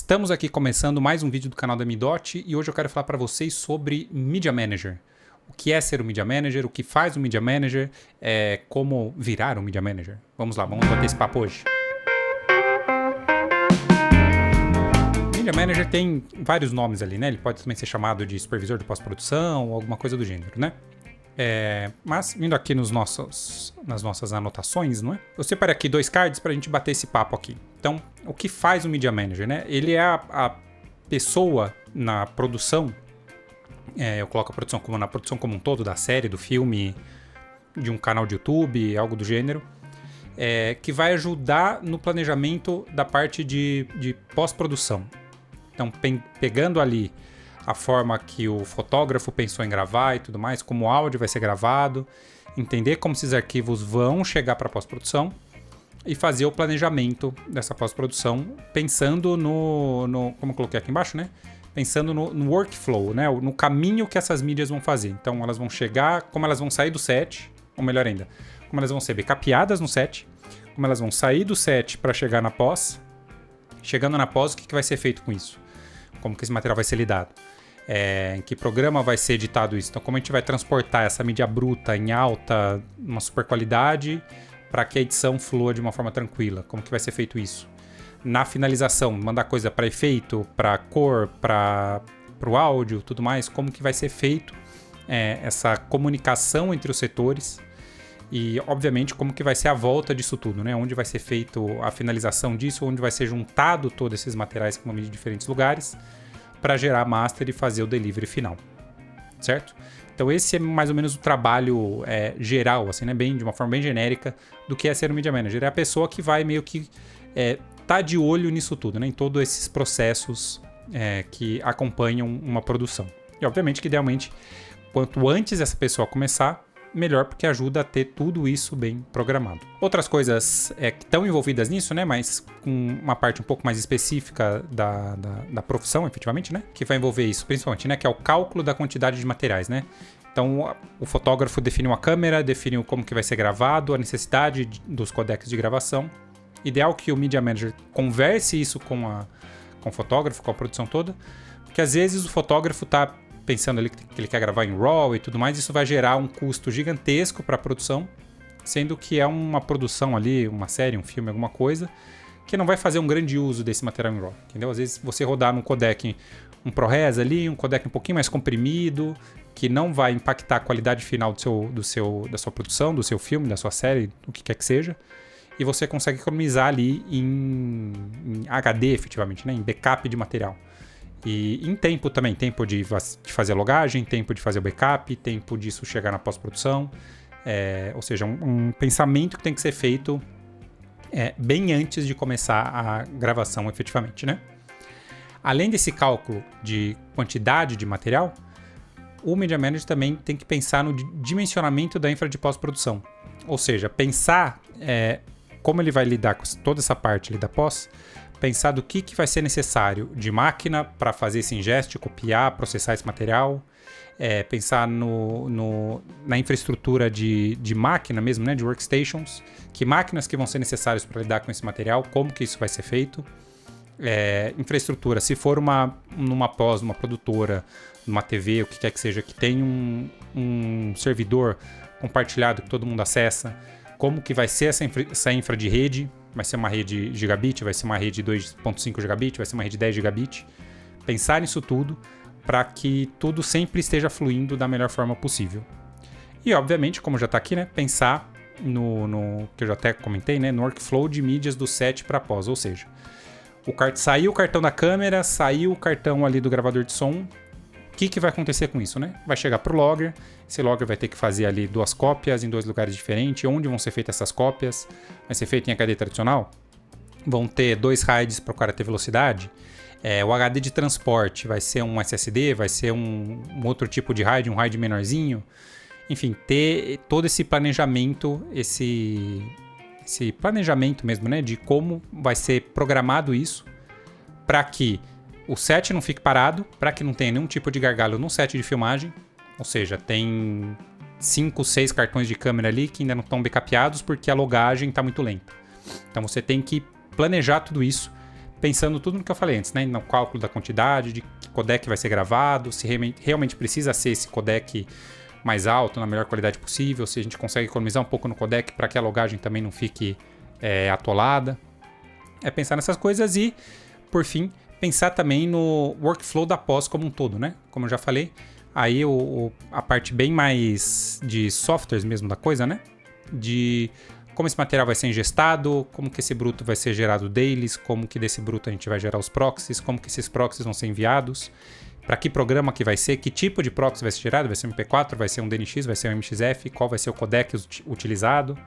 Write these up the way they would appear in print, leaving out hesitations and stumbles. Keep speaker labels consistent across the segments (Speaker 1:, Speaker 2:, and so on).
Speaker 1: Estamos aqui começando mais um vídeo do canal da Mi.Dot e hoje eu quero falar para vocês sobre Media Manager. O que é ser um Media Manager, o que faz um Media Manager, como virar um Media Manager. Vamos lá, vamos bater esse papo hoje. Media Manager tem vários nomes ali, né? Ele pode também ser chamado de supervisor de pós-produção ou alguma coisa do gênero, né? Mas vindo aqui nas nossas anotações, não é? Eu separei aqui 2 cards para a gente bater esse papo aqui. Então, o que faz um Media Manager, né? Ele é a pessoa na produção, eu coloco a produção como na produção como um todo, da série, do filme, de um canal de YouTube, algo do gênero, que vai ajudar no planejamento da parte de pós-produção. Então, pegando ali a forma que o fotógrafo pensou em gravar e tudo mais, como o áudio vai ser gravado, entender como esses arquivos vão chegar para a pós-produção e fazer o planejamento dessa pós-produção pensando como eu coloquei aqui embaixo, né? Pensando no workflow, né? No caminho que essas mídias vão fazer. Então elas vão chegar, como elas vão sair do set, ou melhor ainda, como elas vão ser backupadas no set, como elas vão sair do set para chegar na pós. Chegando na pós, o que vai ser feito com isso? Como que esse material vai ser lidado? Em que programa vai ser editado isso? Então, como a gente vai transportar essa mídia bruta em alta, uma super qualidade, para que a edição flua de uma forma tranquila? Como que vai ser feito isso? Na finalização, mandar coisa para efeito, para cor, para o áudio, tudo mais, como que vai ser feito essa comunicação entre os setores? E, obviamente, como que vai ser a volta disso tudo, né? Onde vai ser feito a finalização disso, onde vai ser juntado todos esses materiais que vão vir de diferentes lugares para gerar master e fazer o delivery final, certo? Então esse é mais ou menos o trabalho geral, assim, né? De uma forma bem genérica do que é ser um Media Manager. É a pessoa que vai meio que tá de olho nisso tudo, né? Em todos esses processos que acompanham uma produção. E obviamente que idealmente, quanto antes essa pessoa começar, melhor, porque ajuda a ter tudo isso bem programado. Outras coisas que estão envolvidas nisso, né, mas com uma parte um pouco mais específica da profissão, efetivamente, né, que vai envolver isso, principalmente, né, que é o cálculo da quantidade de materiais, né. Então, o fotógrafo definiu a câmera, definiu como que vai ser gravado, a necessidade dos codecs de gravação. Ideal que o Media Manager converse isso com o fotógrafo, com a produção toda, porque às vezes o fotógrafo está pensando ali que ele quer gravar em RAW e tudo mais, isso vai gerar um custo gigantesco para a produção, sendo que é uma produção ali, uma série, um filme, alguma coisa, que não vai fazer um grande uso desse material em RAW, entendeu? Às vezes você rodar num codec, um ProRes ali, um codec um pouquinho mais comprimido, que não vai impactar a qualidade final da sua produção, do seu filme, da sua série, o que quer que seja, e você consegue economizar ali em HD, efetivamente, né? Em backup de material. E em tempo também, tempo de fazer a logagem, tempo de fazer o backup, tempo disso chegar na pós-produção. Ou seja, um pensamento que tem que ser feito bem antes de começar a gravação efetivamente, né? Além desse cálculo de quantidade de material, o Media Manager também tem que pensar no dimensionamento da infra de pós-produção. Ou seja, pensar como ele vai lidar com toda essa parte ali da pós, pensar do que vai ser necessário de máquina para fazer esse ingest, copiar, processar esse material, pensar na infraestrutura de máquina mesmo, né, de workstations, que máquinas que vão ser necessárias para lidar com esse material, como que isso vai ser feito, infraestrutura, se for numa pós, numa produtora, numa TV, o que quer que seja, que tem um servidor compartilhado que todo mundo acessa, como que vai ser essa infra de rede. Vai ser uma rede gigabit, vai ser uma rede 2.5 gigabit, vai ser uma rede 10 gigabit. Pensar nisso tudo para que tudo sempre esteja fluindo da melhor forma possível. E, obviamente, como já está aqui, né, pensar no que eu já até comentei, né, no workflow de mídias do set para pós. Ou seja, saiu o cartão da câmera, saiu o cartão ali do gravador de som. O que vai acontecer com isso, né? Vai chegar para o logger, esse logger vai ter que fazer ali 2 cópias em 2 lugares diferentes. Onde vão ser feitas essas cópias? Vai ser feito em HD tradicional? Vão ter 2 RAIDs para o cara ter velocidade? O HD de transporte vai ser um SSD? Vai ser um outro tipo de RAID, um RAID menorzinho? Enfim, ter todo esse planejamento, esse planejamento mesmo, né? De como vai ser programado isso para que o set não fique parado, para que não tenha nenhum tipo de gargalo no set de filmagem. Ou seja, tem 5, 6 cartões de câmera ali que ainda não estão backupeados porque a logagem está muito lenta. Então você tem que planejar tudo isso, pensando tudo no que eu falei antes, né? No cálculo da quantidade, de que codec vai ser gravado, se realmente precisa ser esse codec mais alto, na melhor qualidade possível, se a gente consegue economizar um pouco no codec para que a logagem também não fique atolada. É pensar nessas coisas e, por fim, pensar também no workflow da pós como um todo, né? Como eu já falei, aí a parte bem mais de softwares mesmo da coisa, né? De como esse material vai ser ingestado, como que esse bruto vai ser gerado dailies, como que desse bruto a gente vai gerar os proxies, como que esses proxies vão ser enviados, para que programa que vai ser, que tipo de proxy vai ser gerado, vai ser um MP4, vai ser um DNX, vai ser um MXF, qual vai ser o codec utilizado.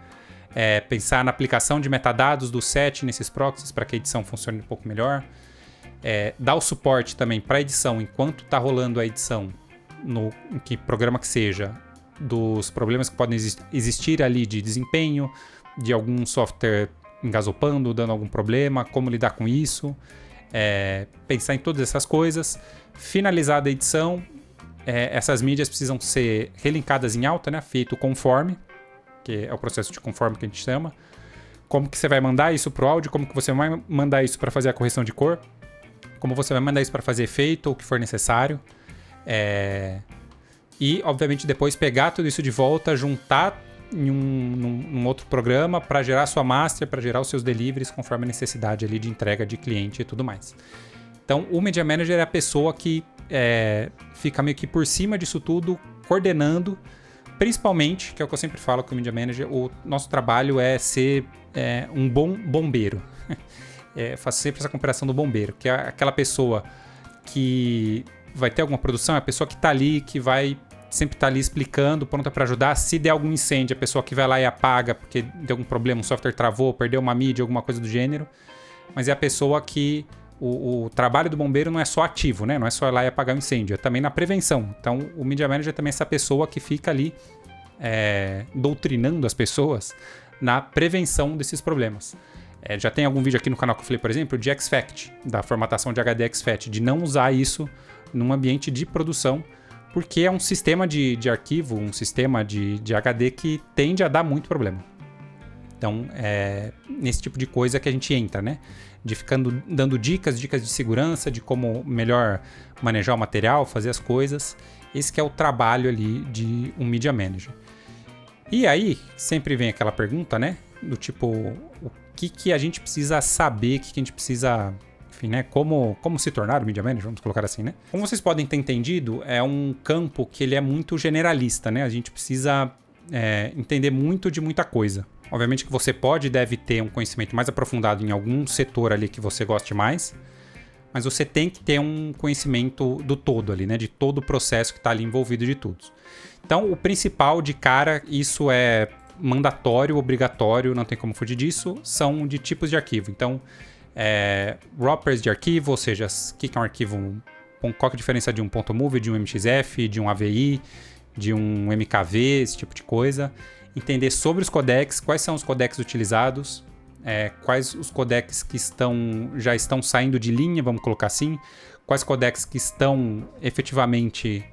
Speaker 1: Pensar na aplicação de metadados do set nesses proxies para que a edição funcione um pouco melhor. Dar o suporte também para a edição enquanto está rolando a edição, em que programa que seja, dos problemas que podem existir ali de desempenho, de algum software engasopando, dando algum problema, como lidar com isso. Pensar em todas essas coisas. Finalizada a edição, essas mídias precisam ser relinkadas em alta, né? Feito conforme, que é o processo de conforme que a gente chama. Como que você vai mandar isso pro áudio, como que você vai mandar isso para fazer a correção de cor, como você vai mandar isso para fazer efeito ou o que for necessário. E, obviamente, depois pegar tudo isso de volta, juntar num outro programa para gerar sua master, para gerar os seus deliveries conforme a necessidade ali de entrega de cliente e tudo mais. Então, o Media Manager é a pessoa que fica meio que por cima disso tudo, coordenando, principalmente, que é o que eu sempre falo com o Media Manager, o nosso trabalho é ser um bom bombeiro. Faço sempre essa comparação do bombeiro, que é aquela pessoa que vai ter alguma produção, é a pessoa que está ali, que vai sempre estar ali explicando, pronta para ajudar. Se der algum incêndio, a pessoa que vai lá e apaga porque deu algum problema, o software travou, perdeu uma mídia, alguma coisa do gênero. Mas é a pessoa que... O trabalho do bombeiro não é só ativo, né? Não é só ir lá e apagar o incêndio, é também na prevenção. Então, o Media Manager é também essa pessoa que fica ali doutrinando as pessoas na prevenção desses problemas. Já tem algum vídeo aqui no canal que eu falei, por exemplo, de exFAT, da formatação de HD exFAT, de não usar isso num ambiente de produção, porque é um sistema de arquivo, um sistema de HD que tende a dar muito problema. Então, nesse tipo de coisa que a gente entra, né? De ficando dando dicas de segurança, de como melhor manejar o material, fazer as coisas. Esse que é o trabalho ali de um Media Manager. E aí, sempre vem aquela pergunta, né? Do tipo, o que a gente precisa saber, o que a gente precisa... Enfim, né? Como se tornar o Media Manager, vamos colocar assim, né? Como vocês podem ter entendido, é um campo que ele é muito generalista, né? A gente precisa entender muito de muita coisa. Obviamente que você pode e deve ter um conhecimento mais aprofundado em algum setor ali que você goste mais, mas você tem que ter um conhecimento do todo ali, né? De todo o processo que está ali envolvido de tudo. Então, o principal de cara, isso é mandatório, obrigatório, não tem como fugir disso, são de tipos de arquivo. Então, wrappers de arquivo, ou seja, o que é um arquivo, qual é a diferença de um .mov, de um MXF, de um AVI, de um MKV, esse tipo de coisa. Entender sobre os codecs, quais são os codecs utilizados, quais os codecs que já estão saindo de linha, vamos colocar assim, quais codecs que estão efetivamente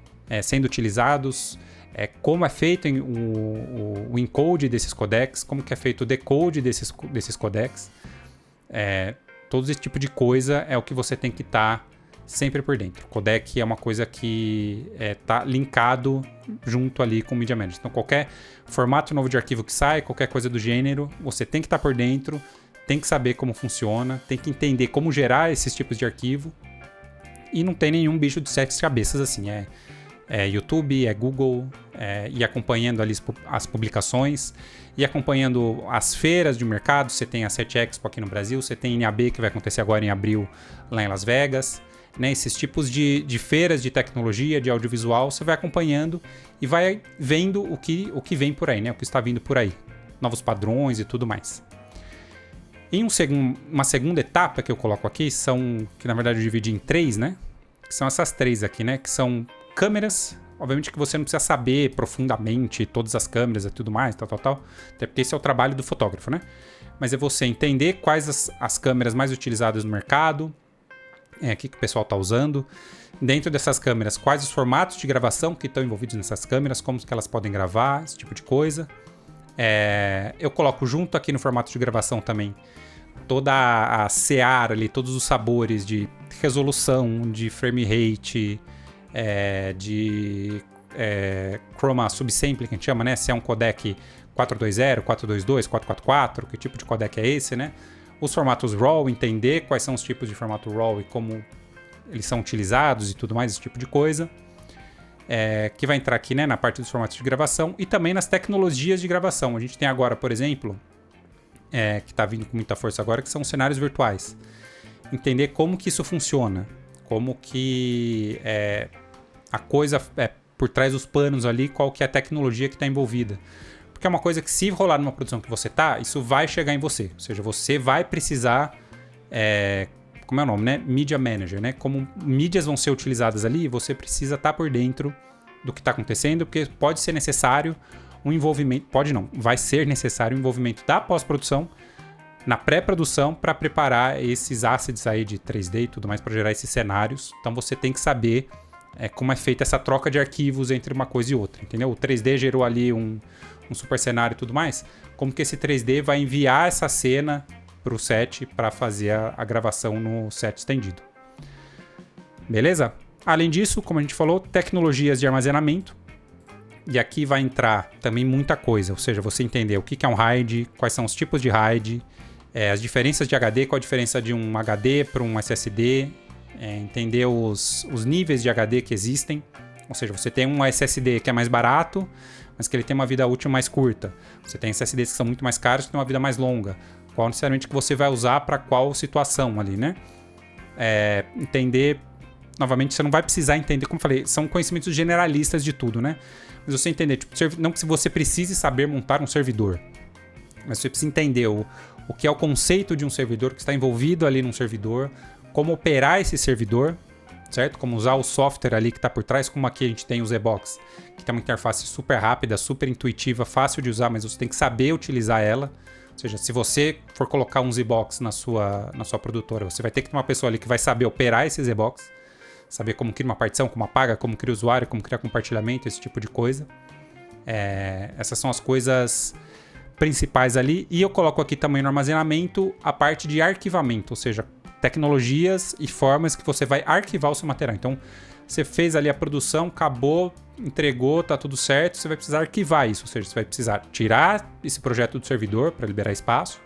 Speaker 1: sendo utilizados, como é feito o encode desses codecs, como que é feito o decode desses codecs. Todo esse tipo de coisa é o que você tem que estar sempre por dentro. O codec é uma coisa que está linkado junto ali com o Media Manager. Então, qualquer formato novo de arquivo que sai, qualquer coisa do gênero, você tem que estar por dentro, tem que saber como funciona, tem que entender como gerar esses tipos de arquivo. E não tem nenhum bicho de 7 cabeças assim. YouTube, Google, e acompanhando ali as publicações, e acompanhando as feiras de mercado. Você tem a 7 Expo aqui no Brasil, você tem a NAB, que vai acontecer agora em abril lá em Las Vegas. Né, esses tipos de feiras de tecnologia, de audiovisual, você vai acompanhando e vai vendo o que vem por aí, né, o que está vindo por aí, novos padrões e tudo mais. Em uma segunda etapa que eu coloco aqui, que na verdade eu dividi em 3, né, que são essas 3 aqui, né, que são câmeras. Obviamente que você não precisa saber profundamente todas as câmeras e tudo mais, tal, até porque esse é o trabalho do fotógrafo, né, mas é você entender quais as câmeras mais utilizadas no mercado, o que o pessoal está usando. Dentro dessas câmeras, quais os formatos de gravação que estão envolvidos nessas câmeras, como que elas podem gravar, esse tipo de coisa. Eu coloco junto aqui no formato de gravação também toda a seara ali, todos os sabores de resolução, de frame rate, de chroma subsampling, que a gente chama, né? Se é um codec 420, 422, 444, que tipo de codec é esse, né? Os formatos RAW, entender quais são os tipos de formato RAW e como eles são utilizados e tudo mais, esse tipo de coisa. Que vai entrar aqui, né, na parte dos formatos de gravação e também nas tecnologias de gravação. A gente tem agora, por exemplo, que está vindo com muita força agora, que são os cenários virtuais. Entender como que isso funciona, como que a coisa por trás dos panos ali, qual que é a tecnologia que está envolvida. Porque é uma coisa que, se rolar numa produção que você tá, isso vai chegar em você. Ou seja, você vai precisar... como é o nome, né? Media Manager, né? Como mídias vão ser utilizadas ali, você precisa estar por dentro do que está acontecendo, porque pode ser necessário um envolvimento... Pode não, vai ser necessário um envolvimento da pós-produção na pré-produção para preparar esses assets aí de 3D e tudo mais para gerar esses cenários. Então você tem que saber como é feita essa troca de arquivos entre uma coisa e outra, entendeu? O 3D gerou ali um super cenário e tudo mais. Como que esse 3D vai enviar essa cena para o set para fazer a gravação no set estendido. Beleza? Além disso, como a gente falou, tecnologias de armazenamento. E aqui vai entrar também muita coisa, ou seja, você entender o que é um RAID, quais são os tipos de RAID, as diferenças de HD, qual a diferença de um HD para um SSD, entender os níveis de HD que existem. Ou seja, você tem um SSD que é mais barato, mas que ele tem uma vida útil mais curta. Você tem SSDs que são muito mais caros, que têm uma vida mais longa. Qual necessariamente que você vai usar para qual situação ali, né? Entender... Novamente, você não vai precisar entender, como eu falei, são conhecimentos generalistas de tudo, né? Mas você entender, tipo, não que você precise saber montar um servidor, mas você precisa entender o que é o conceito de um servidor, que está envolvido ali num servidor, como operar esse servidor, certo? Como usar o software ali que está por trás, como aqui a gente tem o ZBox, que tem uma interface super rápida, super intuitiva, fácil de usar, mas você tem que saber utilizar ela. Ou seja, se você for colocar um ZBox na sua produtora, você vai ter que ter uma pessoa ali que vai saber operar esse ZBox, saber como cria uma partição, como apaga, como cria usuário, como criar compartilhamento, esse tipo de coisa. Essas são as coisas principais ali. E eu coloco aqui também no armazenamento a parte de arquivamento, ou seja, tecnologias e formas que você vai arquivar o seu material. Então, você fez ali a produção, acabou, entregou, tá tudo certo, você vai precisar arquivar isso, ou seja, você vai precisar tirar esse projeto do servidor para liberar espaço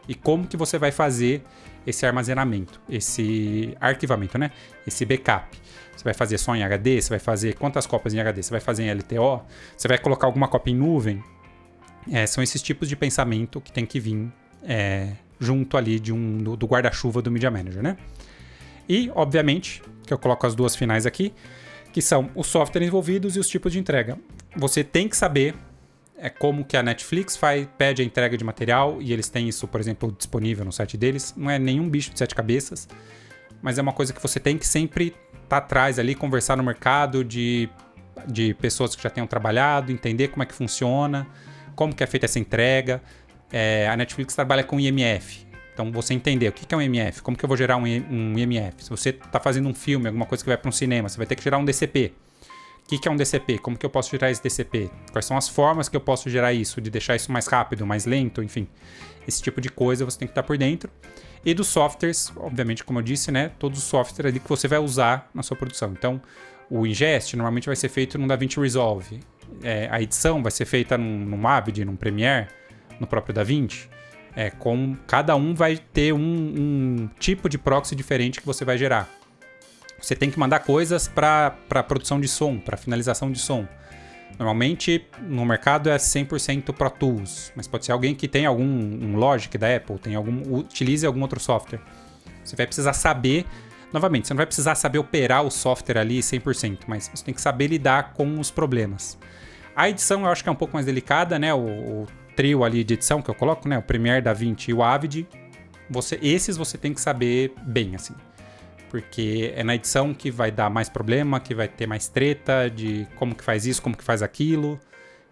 Speaker 1: e como que você vai fazer esse armazenamento, esse arquivamento, né? Esse backup. Você vai fazer só em HD, você vai fazer quantas cópias em HD, você vai fazer em LTO, você vai colocar alguma cópia em nuvem. São esses tipos de pensamento que tem que vir junto ali do guarda-chuva do Media Manager, né? E, obviamente, que eu coloco as duas finais aqui, que são os softwares envolvidos e os tipos de entrega. Você tem que saber como que a Netflix pede a entrega de material, e eles têm isso, por exemplo, disponível no site deles. Não é nenhum bicho de 7 cabeças, mas é uma coisa que você tem que sempre estar atrás ali, conversar no mercado de pessoas que já tenham trabalhado, entender como é que funciona, como que é feita essa entrega. A Netflix trabalha com IMF. Então, você entender o que é um IMF, como que eu vou gerar um IMF. Se você está fazendo um filme, alguma coisa que vai para um cinema, você vai ter que gerar um DCP. O que é um DCP? Como que eu posso gerar esse DCP? Quais são as formas que eu posso gerar isso, de deixar isso mais rápido, mais lento, enfim. Esse tipo de coisa você tem que estar por dentro. E dos softwares, obviamente, como eu disse, né? Todos os softwares ali que você vai usar na sua produção. Então, o ingest normalmente vai ser feito no DaVinci Resolve. A edição vai ser feita num Avid, num Premiere, no próprio DaVinci. Cada um vai ter um tipo de proxy diferente que você vai gerar. Você tem que mandar coisas para produção de som, para finalização de som. Normalmente, no mercado é 100% Pro Tools, mas pode ser alguém que tem um Logic da Apple, utilize algum outro software. Você vai precisar saber, novamente, você não vai precisar saber operar o software ali 100%, mas você tem que saber lidar com os problemas. A edição eu acho que é um pouco mais delicada, né? O trio ali de edição que eu coloco, né? O Premiere, DaVinci e o Avid. Esses você tem que saber bem, assim. Porque é na edição que vai dar mais problema, que vai ter mais treta de como que faz isso, como que faz aquilo.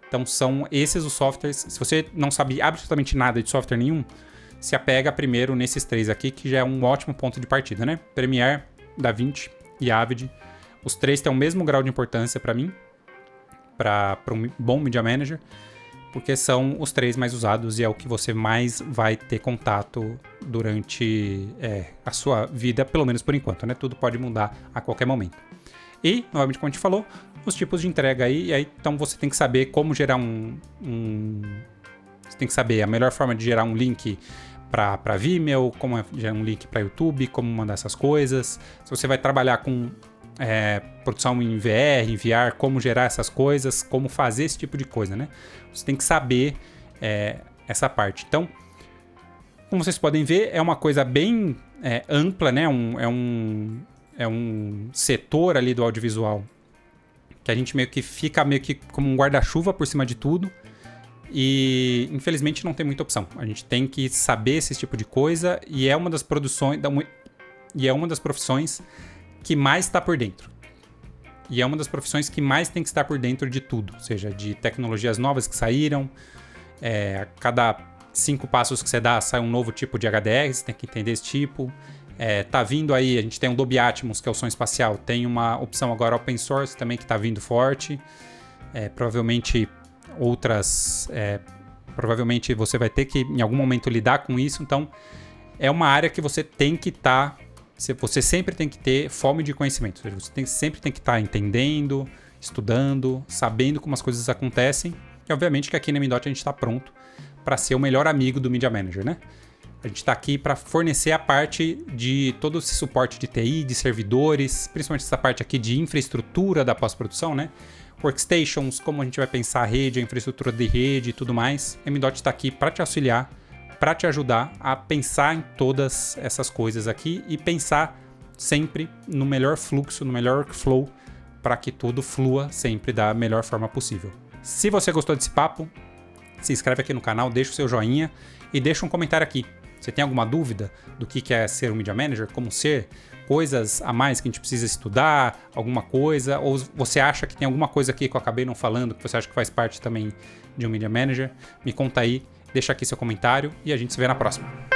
Speaker 1: Então são esses os softwares. Se você não sabe absolutamente nada de software nenhum, se apega primeiro nesses três aqui, que já é um ótimo ponto de partida, né? Premiere, DaVinci e Avid. Os três têm o mesmo grau de importância para mim, para um bom Media Manager. porque são os 3 mais usados e é o que você mais vai ter contato durante a sua vida, pelo menos por enquanto, né? Tudo pode mudar a qualquer momento. E, novamente, como a gente falou, os tipos de entrega aí, e aí então você tem que saber como gerar você tem que saber a melhor forma de gerar um link para Vimeo, como gerar um link para YouTube, como mandar essas coisas. Se você vai trabalhar com produção em VR, em VR, como gerar essas coisas, como fazer esse tipo de coisa, né? Você tem que saber essa parte. Então, como vocês podem ver, é uma coisa bem ampla, né? É um setor ali do audiovisual que a gente meio que fica como um guarda-chuva por cima de tudo. E infelizmente não tem muita opção. A gente tem que saber esse tipo de coisa e é uma das profissões que mais está por dentro. E é uma das profissões que mais tem que estar por dentro de tudo, ou seja, de tecnologias novas que saíram. A cada 5 passos que você dá, sai um novo tipo de HDR, você tem que entender esse tipo. Tá vindo aí, a gente tem um Dolby Atmos, que é o som espacial, tem uma opção agora open source também que tá vindo forte. Provavelmente provavelmente você vai ter que em algum momento lidar com isso, então é uma área que você tem que você sempre tem que ter fome de conhecimento, você sempre tem que estar entendendo, estudando, sabendo como as coisas acontecem, e obviamente que aqui na Mindot a gente está pronto para ser o melhor amigo do Media Manager, né? A gente está aqui para fornecer a parte de todo esse suporte de TI, de servidores, principalmente essa parte aqui de infraestrutura da pós-produção, né? Workstations, como a gente vai pensar a rede, a infraestrutura de rede e tudo mais. A Mindot está aqui para te auxiliar, para te ajudar a pensar em todas essas coisas aqui e pensar sempre no melhor fluxo, no melhor workflow, para que tudo flua sempre da melhor forma possível. Se você gostou desse papo, se inscreve aqui no canal, deixa o seu joinha e deixa um comentário aqui. Você tem alguma dúvida do que é ser um Media Manager, como ser, coisas a mais que a gente precisa estudar, alguma coisa, ou você acha que tem alguma coisa aqui que eu acabei não falando, que você acha que faz parte também de um Media Manager, me conta aí, deixa aqui seu comentário e a gente se vê na próxima.